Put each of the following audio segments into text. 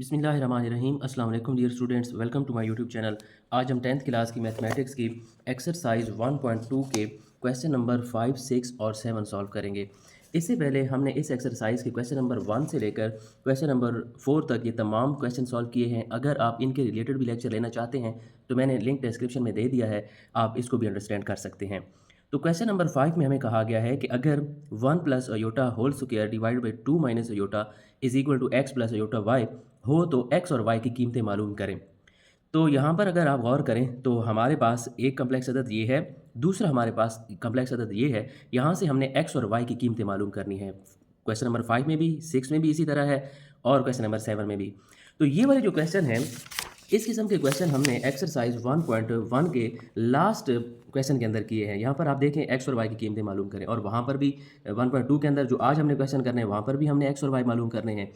बिस्मिल्लाहिर्रहमानिर्रहीम अस्सलाम वालेकुम dear students, welcome to my YouTube channel. आज हम 10th क्लास की मैथमेटिक्स की एक्सरसाइज 1.2 के क्वेश्चन नंबर 5, 6 और 7 सॉल्व करेंगे। इससे पहले हमने इस एक्सरसाइज के क्वेश्चन नंबर 1 से लेकर क्वेश्चन नंबर 4 तक ये तमाम क्वेश्चन सॉल्व किए हैं। अगर आप इनके रिलेटेड भी लेक्चर लेना चाहते हैं तो मैंने लिंक डिस्क्रिप्शन में दे दिया है, आप इसको भी अंडरस्टैंड कर सकते हैं। तो क्वेश्चन नंबर 5 में हमें कहा गया है कि अगर 1 plus iota whole square divide by 2 minus iota is equal to x plus iota y हो तो एक्स और वाई की कीमतें मालूम करें। तो यहाँ पर अगर आप गौर करें तो हमारे पास एक कम्प्लेक्स अदद ये है, दूसरा हमारे पास कम्प्लेक्स अदद ये है। यहाँ से हमने एक्स और वाई की कीमतें मालूम करनी है। क्वेश्चन नंबर 5 में भी, 6 में भी इसी तरह है और क्वेश्चन नंबर 7 में भी। तो ये वाले जो क्वेश्चन हैं, इस किस्म के क्वेश्चन हमने एक्सरसाइज 1.1 के लास्ट क्वेश्चन के अंदर किए हैं। यहाँ पर आप देखें एक्स और वाई की कीमतें मालूम करें, और वहाँ पर भी 1.2 के अंदर जो आज हमने क्वेश्चन करने हैं वहाँ पर भी हमने एक्स और वाई मालूम करने हैं।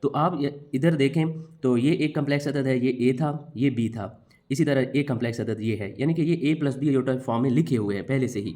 तो आप इधर देखें तो ये एक कम्प्लेक्स अदद है, ये ए था, ये बी था। इसी तरह एक कम्प्लेक्स अदद ये है, यानी कि ये ए प्लस बी अयोटा फॉर्म में लिखे हुए हैं पहले से ही।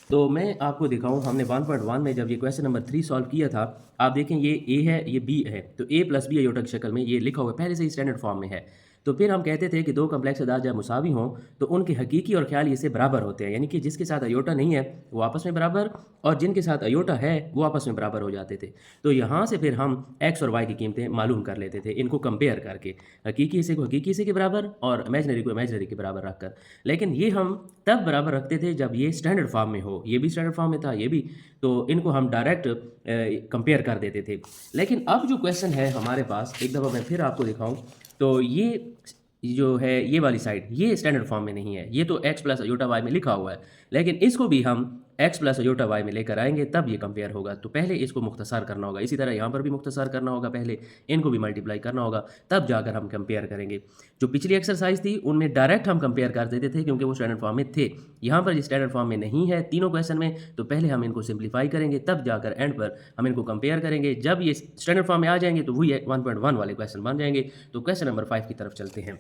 तो मैं आपको दिखाऊं, हमने 1.1 में जब ये क्वेश्चन नंबर 3 सॉल्व किया था, आप देखें ये ए है, ये बी है, तो ए प्लस बी अयोटा की शक्ल में ये लिखा हुआ है, पहले से ही स्टैंडर्ड फॉर्म में है। तो फिर हम कहते थे कि दो कम्प्लेक्स अदाद जब मुसावी हों तो उनके हकीकी और ख्याली से बराबर होते हैं, यानी कि जिसके साथ अयोटा नहीं है वो आपस में बराबर, और जिनके साथ अयोटा है वो आपस में बराबर हो जाते थे। तो यहाँ से फिर हम एक्स और वाई की कीमतें मालूम कर लेते थे, इनको कंपेयर करके, हकीकी हिस्से को हकीकी हिस्से के बराबर और इमेजनरी को इमेजनरी के बराबर रखकर। लेकिन ये हम तब बराबर रखते थे जब ये स्टैंडर्ड फॉर्म में हो, ये भी स्टैंडर्ड फॉर्म में था, ये भी, तो इनको हम डायरेक्ट कंपेयर कर देते थे। लेकिन अब जो क्वेश्चन है हमारे पास, एक दफ़ा मैं फिर आपको दिखाऊं, तो ये जो है ये वाली साइड, ये स्टैंडर्ड फॉर्म में नहीं है, ये तो एक्स प्लस अयोटा वाई में लिखा हुआ है, लेकिन इसको भी हम एक्स प्लस अयोटा वाई में लेकर आएंगे तब ये कंपेयर होगा। तो पहले इसको मुख्तसर करना होगा, इसी तरह यहाँ पर भी मुख्तसर करना होगा, पहले इनको भी मल्टीप्लाई करना होगा, तब जाकर हम कंपेयर करेंगे। जो पिछली एक्सरसाइज थी उनमें डायरेक्ट हम कंपेयर कर देते थे क्योंकि वो स्टैंडर्ड फॉर्म में थे। यहाँ पर ये स्टैंडर्ड फॉर्म में नहीं है तीनों क्वेश्चन में, तो पहले हम इनको सिंप्लीफाई करेंगे, तब जाकर एंड पर हम इनको कंपेयर करेंगे। जब ये स्टैंडर्ड फॉर्म में आ जाएंगे तो वही 1.1 वाले क्वेश्चन बन जाएंगे। तो क्वेश्चन नंबर 5 की तरफ चलते हैं।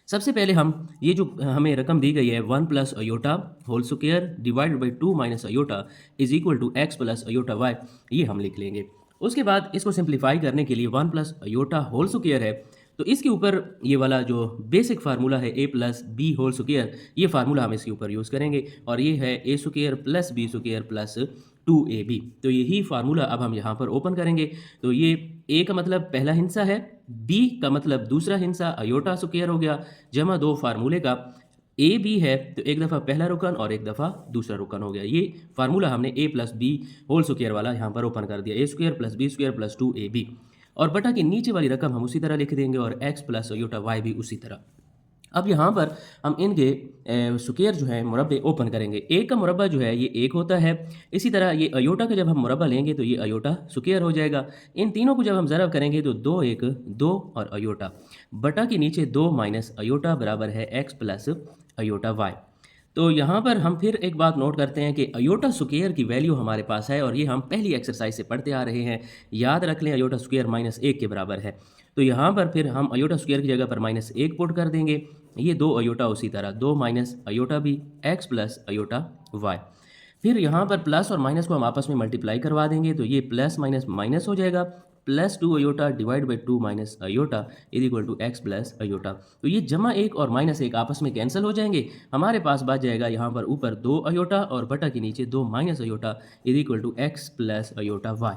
सबसे पहले हम ये जो हमें रकम दी गई है 1 plus iota whole square divided by 2 minus iota is equal to x plus iota y, ये हम लिख लेंगे। उसके बाद इसको सिंप्लीफाई करने के लिए 1 प्लस अयोटा होल स्क्वायर है, तो इसके ऊपर ये वाला जो बेसिक फार्मूला है A plus B whole square, ये फार्मूला हम इसके ऊपर यूज़ करेंगे, और ये है A square plus B square plus 2ab। तो यही फार्मूला अब हम यहाँ पर ओपन करेंगे। तो ये ए का मतलब पहला हिस्सा है, बी का मतलब दूसरा हिस्सा अयोटा स्क्वायर हो गया, जमा दो फार्मूले का ए बी है, तो एक दफ़ा पहला रुकन और एक दफ़ा दूसरा रुकन हो गया। ये फार्मूला हमने A plus B whole square वाला यहाँ पर ओपन कर दिया, A square plus B square plus 2ab, और बटा की नीचे वाली रकम हम उसी तरह लिख देंगे, और एक्स प्लस अयोटा वाई भी उसी तरह। अब यहाँ पर हम इनके स्क्वायर जो है मुरब्बे ओपन करेंगे। एक का मुरब्बा जो है ये एक होता है, इसी तरह ये अयोटा का जब हम मुरब्बा लेंगे तो ये अयोटा स्क्वायर हो जाएगा। इन तीनों को जब हम ज़रब करेंगे तो 2 1 2 और अयोटा, बटा के नीचे 2 माइनस अयोटा बराबर है एक्स प्लस अयोटा वाई। तो यहाँ पर हम फिर एक बात नोट करते हैं कि अयोटा स्क्वायर की वैल्यू हमारे पास है, और ये हम पहली एक्सरसाइज से पढ़ते आ रहे हैं। याद रख लें अयोटा स्क्वायर -1 के बराबर है, तो यहाँ पर फिर हम अयोटा स्क्वायर की जगह पर -1 पुट कर देंगे। ये 2 अयोटा उसी तरह, 2 माइनस अयोटा भी एक्स प्लस अयोटा वाई। फिर यहाँ पर प्लस और माइनस को हम आपस में मल्टीप्लाई करवा देंगे, तो ये प्लस माइनस माइनस हो जाएगा, plus 2 iota divide by 2 minus iota is equal to x plus iota. तो ये जमा 1 और माइनस 1 आपस में कैंसिल हो जाएंगे, हमारे पास बच जाएगा यहाँ पर ऊपर 2 अयोटा और बटा के नीचे 2 minus iota is equal to x plus iota y.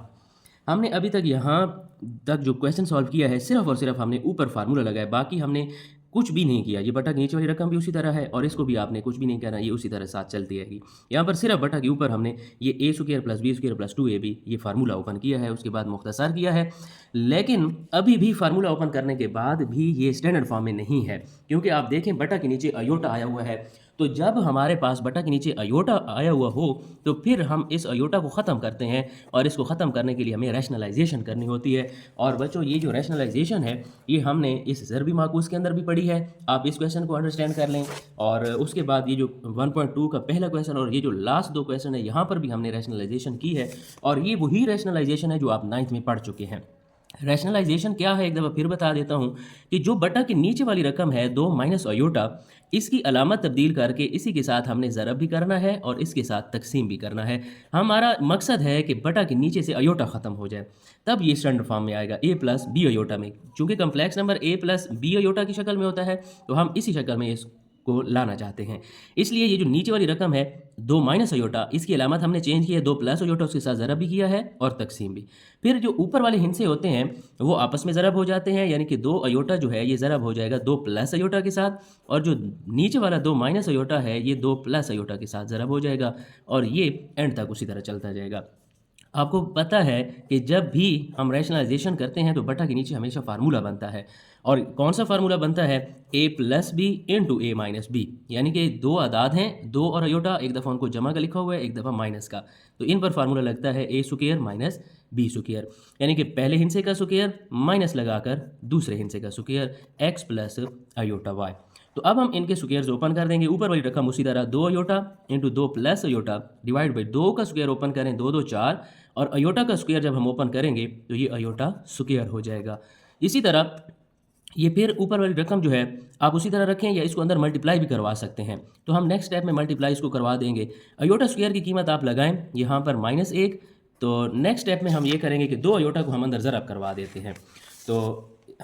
हमने अभी तक यहाँ तक जो क्वेश्चन सॉल्व किया है सिर्फ और सिर्फ हमने ऊपर फार्मूला लगाया, बाकी हमने कुछ भी नहीं किया। ये बटा की नीचे वाली रकम भी उसी तरह है, और इसको भी आपने कुछ भी नहीं करना, ये उसी तरह साथ चलती रहेगी। यहाँ पर सिर्फ बटा के ऊपर हमने ये A square plus B square plus 2ab ये फार्मूला ओपन किया है, उसके बाद मुख्तसर किया है। लेकिन अभी भी फार्मूला ओपन करने के बाद भी ये स्टैंडर्ड फॉर्म में नहीं है, क्योंकि आप देखें बटा के नीचे अयोटा आया हुआ है। तो जब हमारे पास बटा के नीचे अयोटा आया हुआ हो तो फिर हम इस अयोटा को ख़त्म करते हैं, और इसको ख़त्म करने के लिए हमें रैशनलाइजेशन करनी होती है। और बच्चों ये जो रैशनलाइजेशन है ये हमने इस ज़रबी माकूस के अंदर भी पढ़ी है, आप इस क्वेश्चन को अंडरस्टैंड कर लें। और उसके बाद ये जो 1.2 का पहला क्वेश्चन और ये जो लास्ट 2 क्वेश्चन है यहाँ पर भी हमने रैशनलाइजेशन की है, और ये वही रैशनलाइजेशन है जो आप 9th में पढ़ चुके हैं। रैशनलाइजेशन क्या है एक दफ़ा फिर बता देता हूँ कि जो बटा के नीचे वाली रकम है 2 माइनस अयोटा, इसकी अलामत तब्दील करके इसी के साथ हमने ज़रब भी करना है और इसके साथ तकसीम भी करना है। हमारा मकसद है कि बटा के नीचे से अयोटा ख़त्म हो जाए, तब ये स्टैंडर्ड फॉर्म में आएगा ए प्लस बी अयोटा में। चूँकि complex number a plus b iota की शक्ल में होता है, तो हम इसी शक्ल में इसको लाना चाहते हैं। इसलिए ये जो नीचे वाली रकम है 2 माइनस अयोटा, इसकी अलामत हमने चेंज की है 2 प्लस अयोटा, उसके साथ ज़रब भी किया है और तकसीम भी। फिर जो ऊपर वाले हिस्से होते हैं वो आपस में ज़रब हो जाते हैं, यानी कि 2 अयोटा जो है ये ज़रब हो जाएगा 2 प्लस अयोटा के साथ, और जो नीचे वाला 2 माइनस अयोटा है ये 2 प्लस अयोटा के साथ ज़रब हो जाएगा, और ये एंड तक उसी तरह चलता जाएगा। आपको पता है कि जब भी हम रैशनलाइजेशन करते हैं तो बटा के नीचे हमेशा फार्मूला बनता है, और कौन सा फार्मूला बनता है? a plus b into a minus b, यानी कि दो आदाद हैं, 2 और अयोटा, एक दफ़ा उनको जमा का लिखा हुआ है, एक दफ़ा माइनस का, तो इन पर फार्मूला लगता है a square minus b square, यानी कि पहले हिस्से का स्क्वायर माइनस लगाकर दूसरे हिस्से का square x plus iota y। तो अब हम इनके स्क्वायर्स ओपन कर देंगे। ऊपर वाली रकम उसी तरह 2 iota into 2 plus iota divide by 2 का स्क्वायर ओपन करें, 2 2 4, और अयोटा का स्क्वायर जब हम ओपन करेंगे तो ये अयोटा स्क्वायर हो जाएगा। इसी तरह ये फिर ऊपर वाली रकम जो है आप उसी तरह रखें या इसको अंदर मल्टीप्लाई भी करवा सकते हैं। तो हम नेक्स्ट स्टेप में मल्टीप्लाई इसको करवा देंगे। अयोटा स्क्वायर की कीमत आप लगाएं यहाँ पर -1, तो नेक्स्ट स्टेप में हम ये करेंगे कि 2 अयोटा को हम अंदर ज़रब करवा देते हैं। तो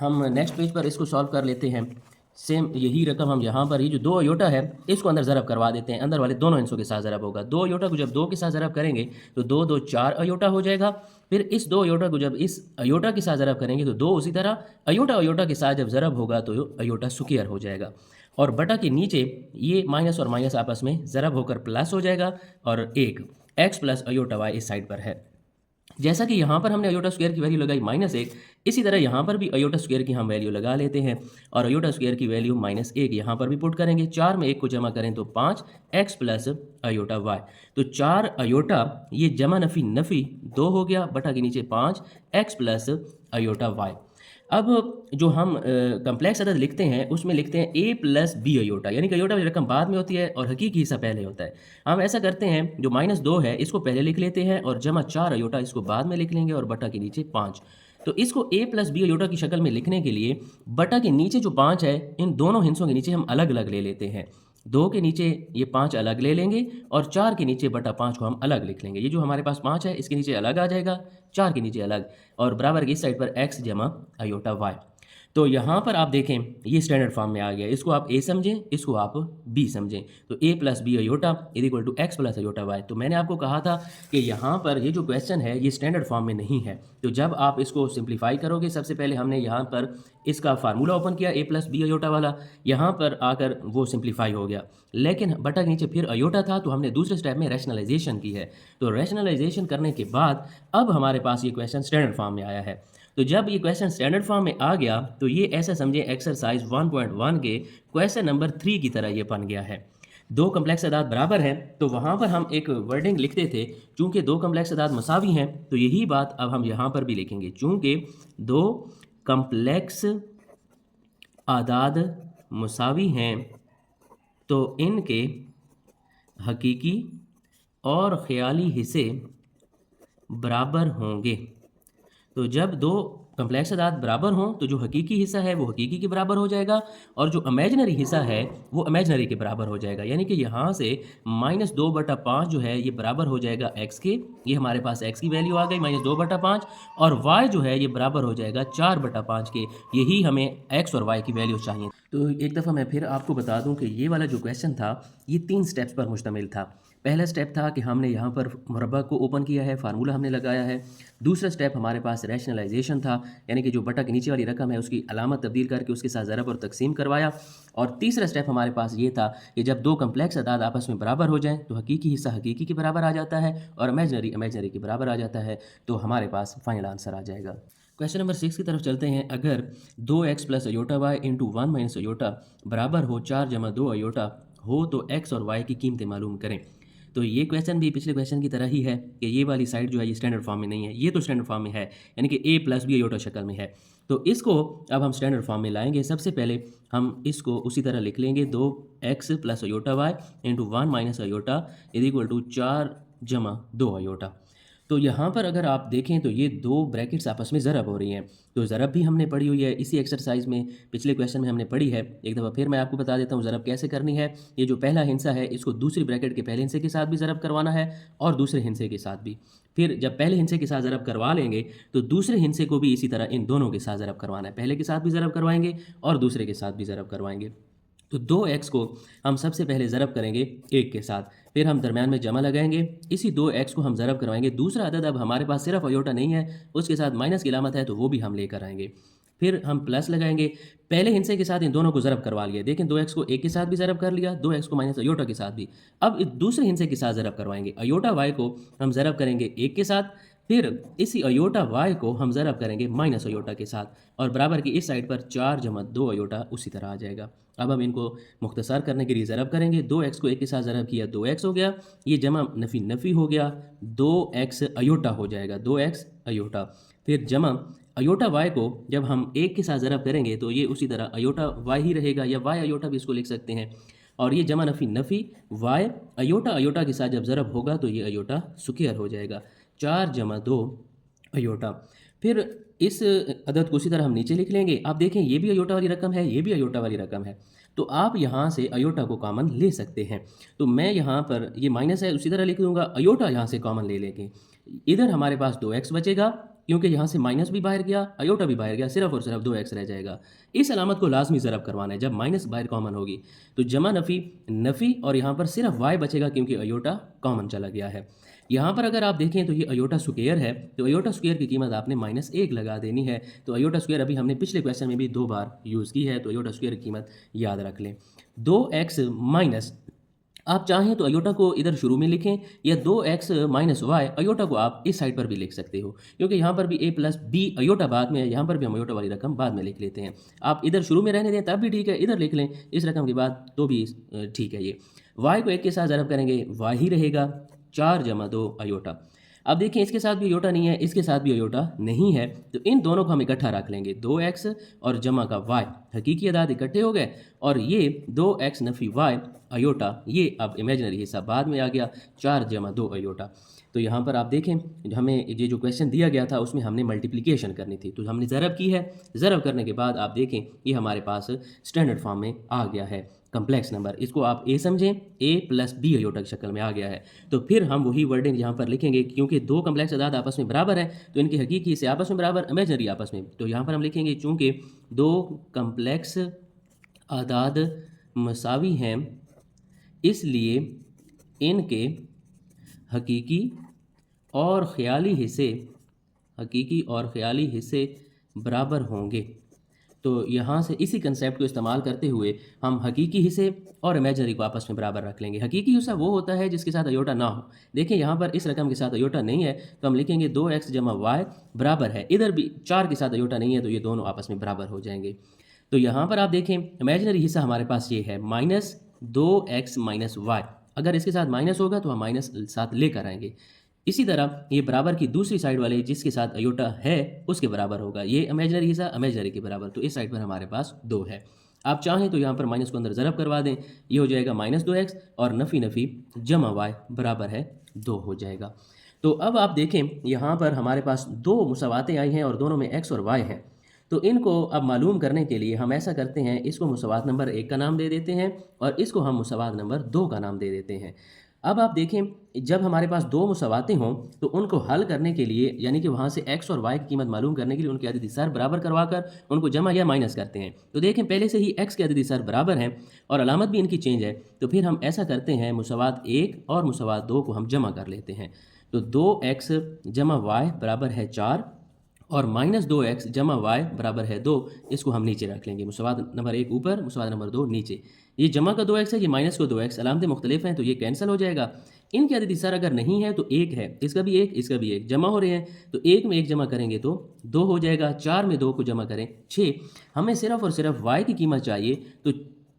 हम नेक्स्ट पेज पर इसको सॉल्व कर लेते हैं। सेम यही रकम हम यहाँ पर, ये जो 2 अयोटा है इसको अंदर ज़रब करवा देते हैं, अंदर वाले दोनों हिस्सों के साथ ज़रब होगा। 2 अयोटा को जब 2 के साथ ज़रब करेंगे तो 2 2 4 अयोटा हो जाएगा। फिर इस 2 अयोटा को जब इस अयोटा के साथ ज़रब करेंगे तो 2 उसी तरह, अयोटा अयोटा के साथ जब ज़रब होगा तो अयोटा स्क्वायर हो जाएगा, और बटा के नीचे ये माइनस और माइनस आपस में ज़रब होकर प्लस हो जाएगा, और एक x प्लस अयोटा y इस साइड पर है। जैसा कि यहाँ पर हमने अयोटा स्क्वायर की वैल्यू लगाई -1, इसी तरह यहाँ पर भी अयोटा स्क्वायर की हम वैल्यू लगा लेते हैं, और अयोटा स्क्वायर की वैल्यू -1 यहाँ पर भी पुट करेंगे। 4 में 1 को जमा करें तो 5 x प्लस अयोटा y, तो 4 अयोटा ये जमा नफ़ी नफ़ी 2 हो गया, बटा के नीचे 5 x प्लस अयोटा y। अब जो हम कम्प्लेक्स अदद लिखते हैं उसमें लिखते हैं a प्लस बी अयोटा, यानी कि अयोटा वाली रकम बाद में होती है और हकीकी हिस्सा पहले होता है। हम ऐसा करते हैं, जो -2 है इसको पहले लिख लेते हैं और जमा 4 अयोटा इसको बाद में लिख लेंगे, और बटा के नीचे 5। तो इसको a प्लस बी अयोटा की शक्ल में लिखने के लिए बटा के नीचे जो 5 है इन दोनों हिस्सों के नीचे हम अलग अलग ले लेते हैं। 2 के नीचे ये 5 अलग ले लेंगे, और 4 के नीचे बटा 5 को हम अलग लिख लेंगे। ये जो हमारे पास 5 है इसके नीचे अलग आ जाएगा, 4 के नीचे अलग, और बराबर की इस साइड पर x जमा अयोटा y। तो यहाँ पर आप देखें ये स्टैंडर्ड फॉर्म में आ गया, इसको आप a समझें, इसको आप b समझें, तो a plus b iota is equal to x plus iota y। तो मैंने आपको कहा था कि यहाँ पर ये जो क्वेश्चन है ये स्टैंडर्ड फॉर्म में नहीं है, तो जब आप इसको सिंप्लीफाई करोगे, सबसे पहले हमने यहाँ पर इसका फार्मूला ओपन किया a प्लस बी अयोटा वाला, यहाँ पर आकर वो सिंप्लीफाई हो गया, लेकिन बटा के नीचे फिर अयोटा था, तो हमने दूसरे स्टेप में रैशनलाइजेशन की है। तो रैशनलाइजेशन करने के बाद अब हमारे पास ये क्वेश्चन स्टैंडर्ड फॉर्म में आया है। तो जब ये क्वेश्चन स्टैंडर्ड फॉर्म में आ गया तो ये ऐसा समझे एक्सरसाइज 1.1 के क्वेश्चन नंबर 3 की तरह ये बन गया है। 2 कम्प्लेक्स अदाद बराबर हैं, तो वहाँ पर हम एक वर्डिंग लिखते थे, चूँकि 2 कम्प्लेक्स अदाद मसावी हैं तो यही बात अब हम यहाँ पर भी लिखेंगे, चूँकि 2 कम्प्लेक्स आदाद मसावी हैं तो इनके हकीकी और ख़याली हिस्से बराबर होंगे। तो जब 2 कम्प्लेक्स अदाद बराबर हों तो जो हकीकी हिस्सा है वो हकीकी के बराबर हो जाएगा, और जो इमेजिनरी हिस्सा है वो इमेजिनरी के बराबर हो जाएगा। यानी कि यहाँ से -2/5 जो है ये बराबर हो जाएगा x के, ये हमारे पास x की वैल्यू आ गई -2/5, और y जो है ये बराबर हो जाएगा 4/5 के। यही हमें x और y की वैल्यू चाहिए। तो एक दफ़ा मैं फिर आपको बता दूं कि ये वाला जो क्वेश्चन था ये 3 स्टेप्स पर मुश्तमिल था। पहला स्टेप था कि हमने यहाँ पर मुरब्बा को ओपन किया है, फार्मूला हमने लगाया है। दूसरा स्टेप हमारे पास रैशनलाइजेशन था, यानी कि जो बटा के नीचे वाली रकम है उसकी अलामत तब्दील करके उसके साथ ज़रब और तकसीम करवाया। और तीसरा स्टेप हमारे पास ये था कि जब 2 कम्प्लेक्स अदाद आपस में बराबर हो जाएं तो हकीकी हिस्सा हकीकी के बराबर आ जाता है और इमेजिनरी इमेजिनरी के बराबर आ जाता है, तो हमारे पास फाइनल आंसर आ जाएगा। क्वेश्चन नंबर 6 की तरफ चलते हैं। अगर 2x plus iota y into 1 minus iota बराबर हो 4 जमा 2 अयोटा हो तो x और y की कीमतें मालूम करें। तो ये क्वेश्चन भी पिछले क्वेश्चन की तरह ही है कि ये वाली साइड जो है ये स्टैंडर्ड फॉर्म में नहीं है, ये तो स्टैंडर्ड फॉर्म में है, यानी कि a प्लस बी अयोटा शक्ल में है। तो इसको अब हम स्टैंडर्ड फॉर्म में लाएंगे। सबसे पहले हम इसको उसी तरह लिख लेंगे, 2x plus iota y into 1 minus iota is equal to 4 जमा 2 अयोटा। तो यहाँ पर अगर आप देखें तो ये दो ब्रैकेट्स आपस में ज़रब हो रही हैं। तो ज़रब भी हमने पढ़ी हुई है इसी एक्सरसाइज में, पिछले क्वेश्चन में हमने पढ़ी है। एक दफ़ा फिर मैं आपको बता देता हूँ ज़रब कैसे करनी है। ये जो पहला हिस्सा है इसको दूसरी ब्रैकेट के पहले हिस्से के साथ भी ज़रब करवाना है और दूसरे हिस्से के साथ भी। फिर जब पहले हिस्से के साथ ज़रब करवा लेंगे तो दूसरे हिस्से को भी इसी तरह इन दोनों के साथ ज़रब करवाना है। पहले के साथ भी ज़रब करवाएंगे और दूसरे के साथ भी ज़रब करवाएंगे। तो 2x को हम सबसे पहले ज़रब करेंगे 1 के साथ, फिर हम दरमियान में जमा लगाएंगे। इसी 2x को हम ज़रब करवाएंगे। दूसरा अदद अब हमारे पास सिर्फ अयोटा नहीं है, उसके साथ माइनस की अलामत है, तो वो भी हम लेकर आएंगे। फिर हम प्लस लगाएंगे। पहले हिस्से के साथ इन दोनों को ज़रब करवा लिया। देखें 2x को 1 के साथ भी ज़रब कर लिया, 2x को माइनस अयोटा के साथ भी। अब इस दूसरे हिस्से के साथ ज़रब करवाएंगे। अयोटा y को हम ज़रब करेंगे 1 के साथ, फिर इसी अयोटा y को हम ज़रब करेंगे माइनस अयोटा के साथ, और बराबर की इस साइड पर 4 जमा 2 अयोटा उसी तरह आ जाएगा। अब हम इनको मुख्तसर करने के लिए ज़रब करेंगे। 2x को 1 के साथ ज़रब किया, 2x हो गया। ये जमा नफ़ी नफ़ी हो गया, 2x अयोटा हो जाएगा, 2x अयोटा। फिर जमा अयोटा y को जब हम 1 के साथ ज़रब करेंगे तो ये उसी तरह अयोटा y ही रहेगा, या y अयोटा भी इसको लिख सकते हैं। और ये जमा नफ़ी नफ़ी y अयोटा अयोटा के साथ जब ज़रब होगा तो ये अयोटा स्क्वायर हो जाएगा, 4 जमा 2 अयोटा। फिर इस अदद को उसी तरह हम नीचे लिख लेंगे। आप देखें ये भी अयोटा वाली रकम है, ये भी अयोटा वाली रकम है, तो आप यहाँ से अयोटा को कॉमन ले सकते हैं। तो मैं यहाँ पर ये माइनस है उसी तरह लिख दूंगा, अयोटा यहाँ से कॉमन ले लेंगे। इधर हमारे पास 2x बचेगा, क्योंकि यहाँ से माइनस भी बाहर गया, अयोटा भी बाहर गया, सिर्फ और सिर्फ 2x रह जाएगा। इस अलामत को लाजमी ज़रब करवाना है जब माइनस बाहर कॉमन होगी। तो जमा नफ़ी नफ़ी, और यहाँ पर सिर्फ y बचेगा क्योंकि अयोटा कॉमन चला गया है। यहाँ पर अगर आप देखें तो ये अयोटा स्क्वायर है, तो अयोटा स्क्वायर की कीमत आपने -1 लगा देनी है। तो अयोटा स्क्वायर अभी हमने पिछले क्वेश्चन में भी 2 बार यूज़ की है, तो अयोटा स्क्वायर की कीमत याद रख लें। 2x माइनस, आप चाहें तो अयोटा को इधर शुरू में लिखें, या 2x माइनस वाई अयोटा को आप इस साइड पर भी लिख सकते हो, क्योंकि यहाँ पर भी a प्लस बी अयोटा बाद में है, यहाँ पर भी हम अयोटा वाली रकम बाद में लिख लेते हैं। आप इधर शुरू में रहने दें तब भी ठीक है, इधर लिख लें इस रकम के बाद तो भी ठीक है। ये y को 1 के साथ ज़रब करेंगे, y ही रहेगा, 4 जमा 2 अयोटा। अब देखिए इसके साथ भी अयोटा नहीं है, इसके साथ भी अयोटा नहीं है, तो इन दोनों को हम इकट्ठा रख लेंगे। 2x और जमा का y हकीकी अदाद इकट्ठे हो गए, और ये 2x नफ़ी y अयोटा, ये अब इमेजिनरी हिस्सा बाद में आ गया, 4 जमा 2 अयोटा। तो यहाँ पर आप देखें हमें ये जो क्वेश्चन दिया गया था उसमें हमने मल्टीप्लिकेशन करनी थी, तो हमने ज़रब की है। ज़रब करने के बाद आप देखें ये हमारे पास स्टैंडर्ड फॉर्म में आ गया है, कम्प्लेक्स नंबर। इसको आप a समझें, a प्लस बी अयोटा की शक्ल में आ गया है। तो फिर हम वही वर्डिंग यहाँ पर लिखेंगे, क्योंकि दो कम्प्लेक्स अदाद आपस में बराबर हैं तो इनके हकीकी से आपस में बराबर, इमेजिनरी आपस में। तो यहाँ पर हम लिखेंगे चूँकि दो कम्प्लेक्स अदाद मसावी हैं इसलिए इनके हकीकी और ख़याली हिस्से बराबर होंगे। तो यहाँ से इसी कंसेप्ट को इस्तेमाल करते हुए हम हकीकी हिस्से और इमेजिनरी को आपस में बराबर रख लेंगे। हकीकी हिस्सा वो होता है जिसके साथ अयोटा ना हो। देखिए यहाँ पर इस रकम के साथ अयोटा नहीं है, तो हम लिखेंगे 2x जमा y बराबर है, इधर भी 4 के साथ अयोटा नहीं है, तो ये दोनों आपस में बराबर हो जाएंगे। तो यहाँ पर आप देखें इमेजिनरी हिस्सा हमारे पास ये है -2x माइनस y। अगर इसके साथ माइनस होगा तो हम माइनस साथ लेकर आएंगे। इसी तरह ये बराबर की दूसरी साइड वाले जिसके साथ अयोटा है उसके बराबर होगा, ये इमेजिनरी हिस्सा इमेजिनरी के बराबर, तो इस साइड पर हमारे पास 2 है। आप चाहें तो यहाँ पर माइनस को अंदर ज़रब करवा दें, ये हो जाएगा -2x और नफ़ी नफ़ी जमा y बराबर है 2 हो जाएगा। तो अब आप देखें यहाँ पर हमारे पास दो मुसावातें आई हैं और दोनों में x और y हैं। तो इनको अब मालूम करने के लिए हम ऐसा करते हैं, इसको मुसावात नंबर 1 का नाम दे देते हैं और इसको हम मुसावात नंबर 2 का नाम दे देते हैं। अब आप देखें जब हमारे पास दो मुसावातें हों तो उनको हल करने के लिए, यानी कि वहाँ से x और y की कीमत मालूम करने के लिए उनके अददी सर बराबर करवाकर उनको जमा या माइनस करते हैं। तो देखें पहले से ही x के अददी सर बराबर हैं और अलामत भी इनकी चेंज है, तो फिर हम ऐसा करते हैं मुसावात 1 और मुसावात 2 को हम जमा कर लेते हैं। तो 2x जमा y बराबर है 4 और -2x जमा y बराबर है 2, इसको हम नीचे रख लेंगे। मुसावात नंबर 1 ऊपर, मुसावात नंबर 2 नीचे। ये जमा का 2x है, ये माइनस को 2x, अलामतें मुख्तलिफ हैं तो ये कैंसिल हो जाएगा। इनके अददी सर अगर नहीं है तो 1 है, इसका भी 1 इसका भी 1 जमा हो रहे हैं, तो 1 में 1 जमा करेंगे तो 2 हो जाएगा, 4 में 2 को जमा करें 6। हमें सिर्फ और सिर्फ y की कीमत चाहिए, तो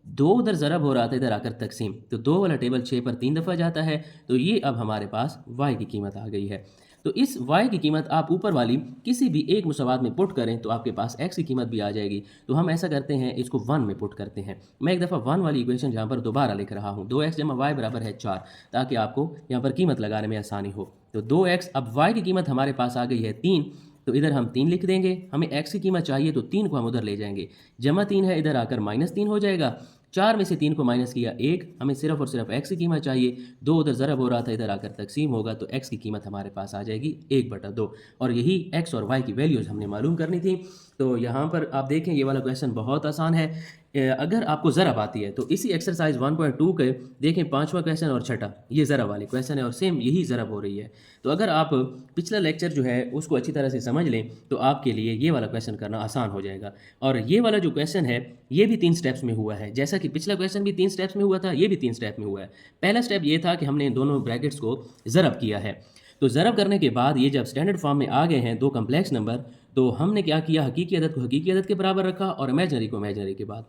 2 उधर ज़रब हो रहा था, इधर आकर तकसीम, तो 2 वाला टेबल 6 पर 3 दफ़ा जाता है, तो ये अब हमारे पास y की कीमत आ गई है। तो इस y की कीमत आप ऊपर वाली किसी भी एक मुसव्वात में पुट करें तो आपके पास x की कीमत भी आ जाएगी। तो हम ऐसा करते हैं, इसको 1 में पुट करते हैं। मैं एक दफ़ा 1 वाली इक्वेशन यहाँ पर दोबारा लिख रहा हूँ, 2x जमा y बराबर है 4, ताकि आपको यहाँ पर कीमत लगाने में आसानी हो। तो 2x, अब y की कीमत हमारे पास आ गई है 3, तो इधर हम 3 लिख देंगे। हमें x की कीमत चाहिए तो 3 को हम उधर ले जाएंगे, जमा 3 है, इधर आकर -3 हो जाएगा। 4 में से 3 को माइनस किया 1, हमें सिर्फ और सिर्फ x की कीमत चाहिए। 2 उधर ज़रब हो रहा था, इधर आकर तकसीम होगा, तो x की कीमत हमारे पास आ जाएगी 1/2। और यही x और y की वैल्यूज़ हमने मालूम करनी थी। तो यहाँ पर आप देखें, ये वाला क्वेश्चन बहुत आसान है। अगर आपको ज़रब आती है तो इसी एक्सरसाइज 1.2 के देखें, 5वां क्वेश्चन और छठा, ये ज़रब वाले क्वेश्चन है और सेम यही ज़रब हो रही है। तो अगर आप पिछला लेक्चर जो है उसको अच्छी तरह से समझ लें तो आपके लिए ये वाला क्वेश्चन करना आसान हो जाएगा। और ये वाला जो क्वेश्चन है ये भी 3 स्टेप्स में हुआ है, जैसा कि पिछला क्वेश्चन भी 3 स्टेप्स में हुआ था, ये भी 3 स्टेप में हुआ है। पहला स्टेप ये था कि हमने इन दोनों ब्रैकेट्स को ज़रब किया है। तो ज़रब करने के बाद ये जब स्टैंडर्ड फॉर्म में आ गए हैं दो कम्प्लेक्स नंबर, तो हमने क्या किया, हकीकी अदद को हकीकी अदद के बराबर रखा और इमेजिनरी को इमेजिनरी के बाद,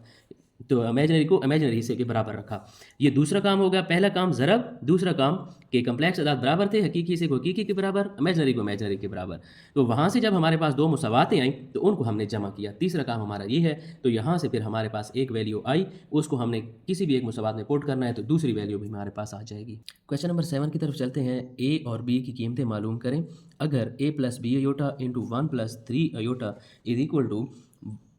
तो इमेजिनरी को इमेजिनरी हिस्से के बराबर रखा। ये दूसरा काम हो गया। पहला काम ज़रब, दूसरा काम के कम्प्लेक्स अदाद बराबर थे, हकीकी हिस्से को हकीकी के बराबर, इमेजिनरी को इमेजिनरी के बराबर। तो वहाँ से जब हमारे पास दो मुसावातें आई तो उनको हमने जमा किया। तीसरा काम हमारा ये है। तो यहाँ से फिर हमारे पास एक वैल्यू आई, उसको हमने किसी भी एक मुसावात में पुट करना है, तो दूसरी वैल्यू भी हमारे पास आ जाएगी। क्वेश्चन नंबर 7 की तरफ चलते हैं। ए और बी की कीमतें मालूम करें। अगर a plus b iota into 1 plus 3 iota is equal to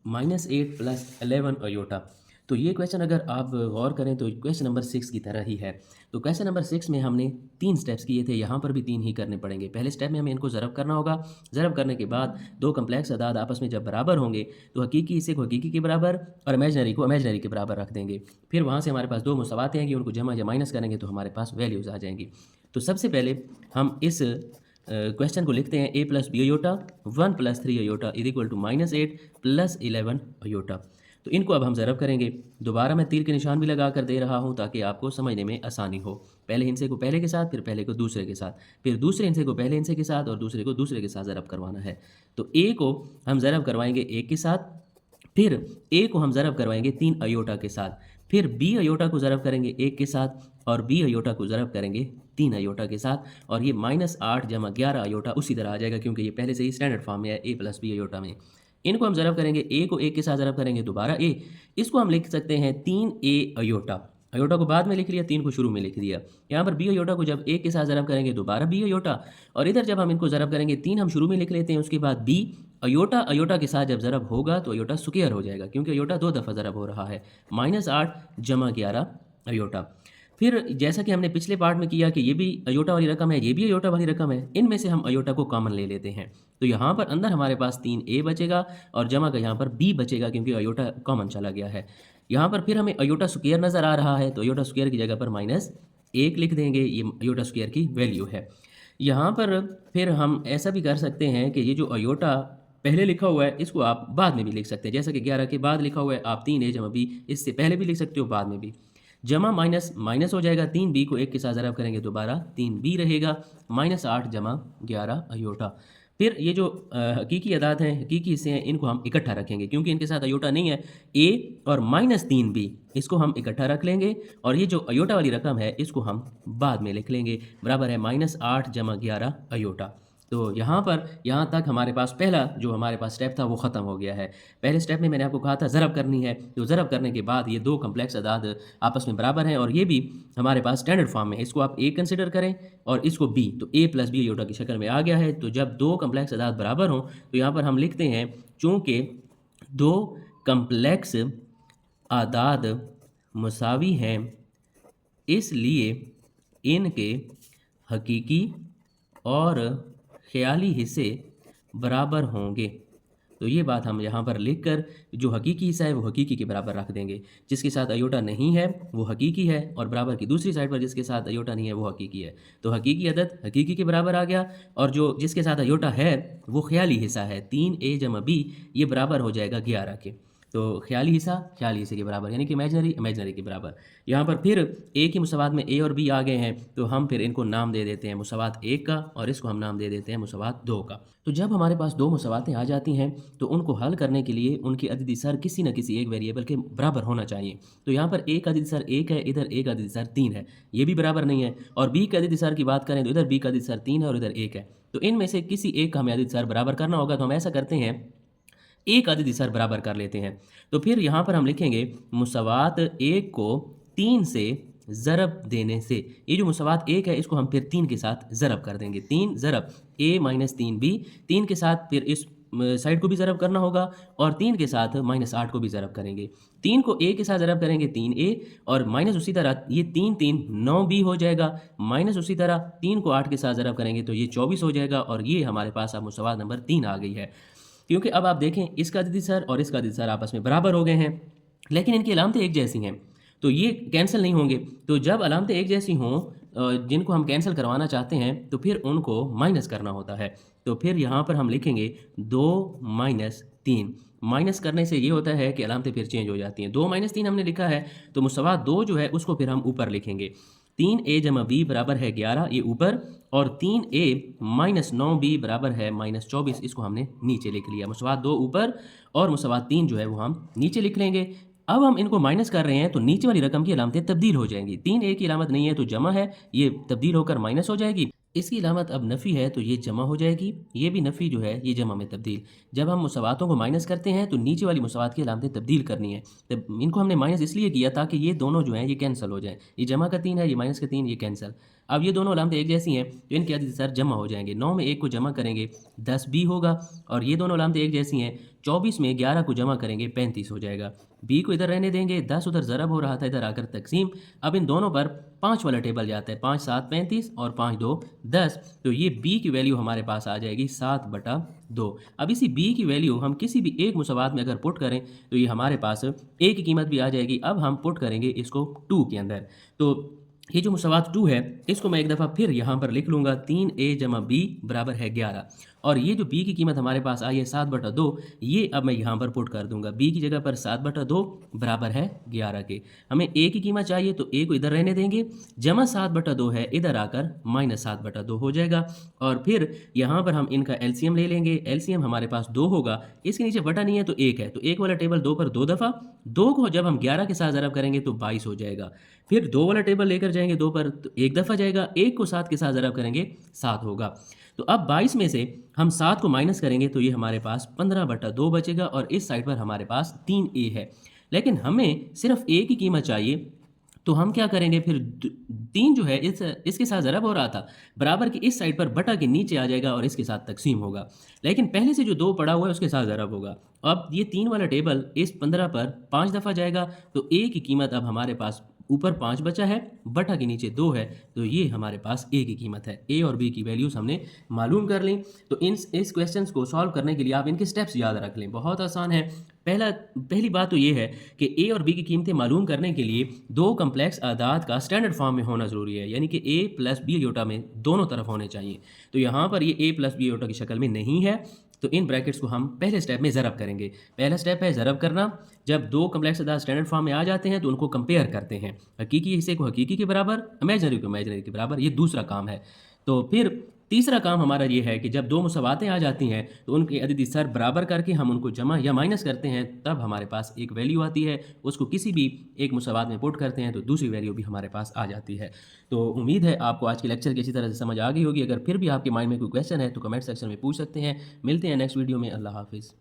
-8 plus 11 iota. तो ये क्वेश्चन अगर आप गौर करें तो क्वेश्चन नंबर 6 की तरह ही है। तो क्वेश्चन नंबर 6 में हमने 3 स्टेप्स किए थे, यहाँ पर भी 3 ही करने पड़ेंगे। पहले स्टेप में हमें इनको ज़रब करना होगा। ज़रब करने के बाद दो कम्प्लेक्स अदाद आपस में जब बराबर होंगे तो हकीकी हिस्से को हकीकी के बराबर और इमेजिनरी को इमेजिनरी के बराबर रख देंगे। फिर वहाँ से हमारे पास दो मुसावातें आएंगी, उनको जमा या माइनस करेंगे तो हमारे पास वैल्यूज़ आ जाएंगी। तो सबसे पहले हम इस क्वेश्चन को लिखते हैं, a plus b iota 1 plus 3 iota is equal to -8 plus 11 iota. तो इनको अब हम ज़रब करेंगे। दोबारा मैं तीर के निशान भी लगा कर दे रहा हूँ ताकि आपको समझने में आसानी हो। पहले हिस्से को पहले के साथ, फिर पहले को दूसरे के साथ, फिर दूसरे हिस्से को पहले हिस्से के साथ और दूसरे को दूसरे के साथ ज़रब करवाना है। तो a को हम ज़रब करवाएंगे 1 के साथ, फिर a को हम ज़रब करवाएंगे 3 अयोटा के साथ, फिर b अयोटा को ज़रब करेंगे 1 के साथ और b अयोटा को ज़रब करेंगे 3 अयोटा के साथ। और ये -8 जमा 11 अयोटा उसी तरह आ जाएगा क्योंकि ये पहले से ही स्टैंडर्ड फॉर्म में है a प्लस बी अयोटा में। इनको हम ज़रब करेंगे, a को 1 के साथ ज़रब करेंगे दोबारा a, इसको हम लिख सकते हैं 3a अयोटा। अयोटा को बाद में लिख लिया, 3 को शुरू में लिख दिया। यहाँ पर b अयोटा को जब 1 के साथ ज़रब करेंगे दोबारा b अयोटा, और इधर जब हम इनको ज़रब करेंगे 3 हम शुरू में लिख लेते हैं, उसके बाद b अयोटा। अयोटा के साथ जब ज़रब होगा तो अयोटा स्क्वायर हो जाएगा क्योंकि अयोटा 2 दफ़ा ज़रब हो रहा है। -8 जमा 11 अयोटा। फिर जैसा कि हमने पिछले पार्ट में किया कि ये भी अयोटा वाली रकम है, ये भी अयोटा वाली रकम है, इनमें से हम अयोटा को कॉमन ले लेते हैं। तो यहाँ पर अंदर हमारे पास 3a बचेगा और जमा का यहाँ पर b बचेगा क्योंकि अयोटा कॉमन चला गया है। यहाँ पर फिर हमें अयोटा स्क्वायर नज़र आ रहा है, तो अयोटा स्क्वायर की जगह पर -1 लिख देंगे, ये अयोटा स्क्वायर की वैल्यू है। यहाँ पर फिर हम ऐसा भी कर सकते हैं कि ये जो अयोटा पहले लिखा हुआ है इसको आप बाद में भी लिख सकते हैं, जैसा कि 11 के बाद लिखा हुआ है, आप 3a जमा b इससे पहले भी लिख सकते हो, बाद में भी। जमा माइनस माइनस हो जाएगा, 3b को 1 के साथ ज़रब करेंगे दोबारा 3b रहेगा, -8 जमा 11 अयोटा। फिर ये जो हकीकी अदाद हैं, हकीकी हिस्से हैं, इनको हम इकट्ठा रखेंगे क्योंकि इनके साथ अयोटा नहीं है। a और -3b इसको हम इकट्ठा रख लेंगे और ये जो अयोटा वाली रकम है इसको हम बाद में लिख लेंगे, बराबर है -8 जमा 11 अयोटा। तो यहाँ तक हमारे पास पहला जो हमारे पास स्टेप था वो ख़त्म हो गया है। पहले स्टेप में मैंने आपको कहा था ज़रब करनी है, तो ज़रब करने के बाद ये दो कम्प्लेक्स अदाद आपस में बराबर हैं और ये भी हमारे पास स्टैंडर्ड फॉर्म में है। इसको आप a कंसिडर करें और इसको b, तो a प्लस बी अयोटा की शक्ल में आ गया है। तो जब दो कम्प्लेक्स अदाद बराबर हों तो यहाँ पर हम लिखते हैं, चूँकि दो कम्प्लेक्स आदाद मुसावी हैं इसलिए इनके हकीकी और ख़याली हिस्से बराबर होंगे। तो ये बात हम यहाँ पर लिखकर जो हकीकी हिस्सा है वो हकीकी के बराबर रख देंगे, जिसके साथ अयोटा नहीं है वो हकीकी है और बराबर की दूसरी साइड पर जिसके साथ अयोटा नहीं है वो हकीकी है। तो हकीकी अदद हकीकी के बराबर आ गया और जो जिसके साथ अयोटा है वो ख़याली हिस्सा है 3a जमा b, ये बराबर हो जाएगा 11 के। तो ख्याली हिस्से के बराबर, यानी कि इमेजनरी के बराबर। यहाँ पर फिर ए की मुसावात में ए और बी आ गए हैं, तो हम फिर इनको नाम दे देते हैं मुसावात 1 का, और इसको हम नाम दे देते हैं मुसावात 2 का। तो जब हमारे पास दो मुसावातें आ जाती हैं तो उनको हल करने के लिए उनकी अददी सर किसी न किसी एक वेरिएबल के बराबर होना चाहिए। तो यहाँ पर ए का अददी सर 1 है, इधर ए का अददी सर 3 है, ये भी बराबर नहीं है। और बी का अददी सर की बात करें तो इधर बी का अददी सर 3 है और इधर 1 है। तो इनमें से किसी एक का हमें अददी सर बराबर करना होगा, तो हम ऐसा करते हैं, एक अददी सर बराबर कर लेते हैं। तो फिर यहाँ पर हम लिखेंगे मुसावात 1 को 3 से ज़रब देने से, ये जो मुसावात 1 है इसको हम फिर 3 के साथ ज़रब कर देंगे। 3 ज़रब a माइनस 3b, 3 के साथ फिर इस साइड को भी ज़रब करना होगा और 3 के साथ -8 को भी ज़रब करेंगे। 3 को a के साथ ज़रब करेंगे 3a, और माइनस उसी तरह ये 3 3 9b हो जाएगा, माइनस उसी तरह 3 को 8 के साथ ज़रब करेंगे तो ये 24 हो जाएगा, और ये हमारे पास अब मुसावात नंबर 3 आ गई है। क्योंकि अब आप देखें इसका अददी सर और इसका अददी सर आपस में बराबर हो गए हैं, लेकिन इनकी अलामतें एक जैसी हैं, तो ये कैंसिल नहीं होंगे। तो जब अलामतें एक जैसी हों, जिनको हम कैंसिल करवाना चाहते हैं, तो फिर उनको माइनस करना होता है। तो फिर यहाँ पर हम लिखेंगे 2 माइनस 3। माइनस करने से ये होता है कि अलामतें फिर चेंज हो जाती हैं। 2 माइनस 3 हमने लिखा है, तो मुसावात 2 जो है उसको फिर हम ऊपर लिखेंगे। 3a जमा b बराबर है 11, ये ऊपर, और 3a माइनस 9b बराबर है -24, इसको हमने नीचे लिख लिया। मुसावात 2 ऊपर और मुसावात 3 जो है वो हम नीचे लिख लेंगे। अब हम इनको माइनस कर रहे हैं तो नीचे वाली रकम की अलामतें तब्दील हो जाएंगी। 3a की अलामत नहीं है तो जमा है, ये तब्दील होकर माइनस हो जाएगी। इसकी अलामत अब नफ़ी है तो ये जमा हो जाएगी, ये भी नफ़ी जो है ये जमा में तब्दील। जब हम मुसावातों को माइनस करते हैं तो नीचे वाली मुसावात की अलामतें तब्दील करनी है। तब इनको हमने माइनस इसलिए किया ताकि ये दोनों जो हैं ये कैंसिल हो जाएँ। ये जमा का 3 है, ये माइनस का 3, ये कैंसिल। अब ये दोनों अलामतें एक जैसी हैं तो इनके अदद सर जमा हो जाएंगे। 9 में 1 को जमा करेंगे 10 b होगा, और ये दोनों अलामतें एक जैसी हैं। 24 में 11 को जमा करेंगे 35 हो जाएगा। b को इधर रहने देंगे, 10 उधर ज़रब हो रहा था, इधर आकर तकसीम। अब इन दोनों पर 5 वाला टेबल जाता है, 5 7 35 और 5 2 10। तो ये b की वैल्यू हमारे पास आ जाएगी 7/2। अब इसी b की वैल्यू हम किसी भी एक मुसावात में अगर पुट करें तो ये हमारे पास a की कीमत भी आ जाएगी। अब हम पुट करेंगे इसको 2 के अंदर। तो ये जो मुसावात 2 है इसको मैं एक दफ़ा फिर यहाँ पर लिख लूँगा, 3a जमा b बराबर है 11, और ये जो b की कीमत हमारे पास आई है 7/2, ये अब मैं यहाँ पर पुट कर दूंगा। b की जगह पर 7/2 बराबर है 11 के। हमें a की कीमत चाहिए तो a को इधर रहने देंगे, जमा 7/2 है, इधर आकर -7/2 हो जाएगा। और फिर यहाँ पर हम इनका एलसीएम ले लेंगे। एलसीएम हमारे पास 2 होगा, इसके नीचे बटा नहीं है तो 1 है, तो 1 वाला टेबल 2 पर 2 दफ़ा, 2 को जब हम 11 के साथ ज़रब करेंगे तो 22 हो जाएगा। फिर 2 वाला टेबल लेकर जाएंगे 2 पर तो 1 दफ़ा जाएगा, 1 को 7 के साथ ज़रब करेंगे 7 होगा। तो अब 22 में से हम 7 को माइनस करेंगे तो ये हमारे पास 15/2 बचेगा, और इस साइड पर हमारे पास 3a है। लेकिन हमें सिर्फ a की कीमत चाहिए, तो हम क्या करेंगे फिर 3 जो है इसके साथ ज़रब हो रहा था, बराबर की इस साइड पर बटा के नीचे आ जाएगा और इसके साथ तकसीम होगा। लेकिन पहले से जो 2 पड़ा हुआ है उसके साथ ज़रब होगा। अब ये 3 वाला टेबल इस 15 पर 5 दफ़ा जाएगा, तो a की कीमत अब हमारे पास ऊपर 5 बचा है, बटा के नीचे 2 है, तो ये हमारे पास a की कीमत है। a और b की वैल्यूज़ हमने मालूम कर ली। तो इस क्वेश्चन को सॉल्व करने के लिए आप इनके स्टेप्स याद रख लें, बहुत आसान है। पहली बात तो ये है कि a और b की कीमतें मालूम करने के लिए दो कम्प्लेक्स आदाद का स्टैंडर्ड फॉर्म में होना ज़रूरी है, यानी कि a प्लस b योटा में दोनों तरफ होने चाहिए। तो यहाँ पर ये a प्लस b योटा की शक्ल में नहीं है, तो इन ब्रैकेट्स को हम पहले स्टेप में ज़रब करेंगे। पहला स्टेप है ज़रब करना। जब दो कम्प्लेक्स अदाद स्टैंडर्ड फॉर्म में आ जाते हैं तो उनको कंपेयर करते हैं, हकीकी हिस्से को हकीकी के बराबर, इमेजनरी को इमेजनरी के बराबर, ये दूसरा काम है। तो फिर तीसरा काम हमारा ये है कि जब दो मुसावातें आ जाती हैं तो उनके अददी सर बराबर करके हम उनको जमा या माइनस करते हैं, तब हमारे पास एक वैल्यू आती है, उसको किसी भी एक मुसावात में पुट करते हैं तो दूसरी वैल्यू भी हमारे पास आ जाती है। तो उम्मीद है आपको आज के लेक्चर की अच्छी तरह से समझ आ गई होगी। अगर फिर भी आपके माइंड में कोई क्वेश्चन है तो कमेंट सेक्शन में पूछ सकते हैं। मिलते हैं नेक्स्ट वीडियो में। अल्लाह हाफिज़।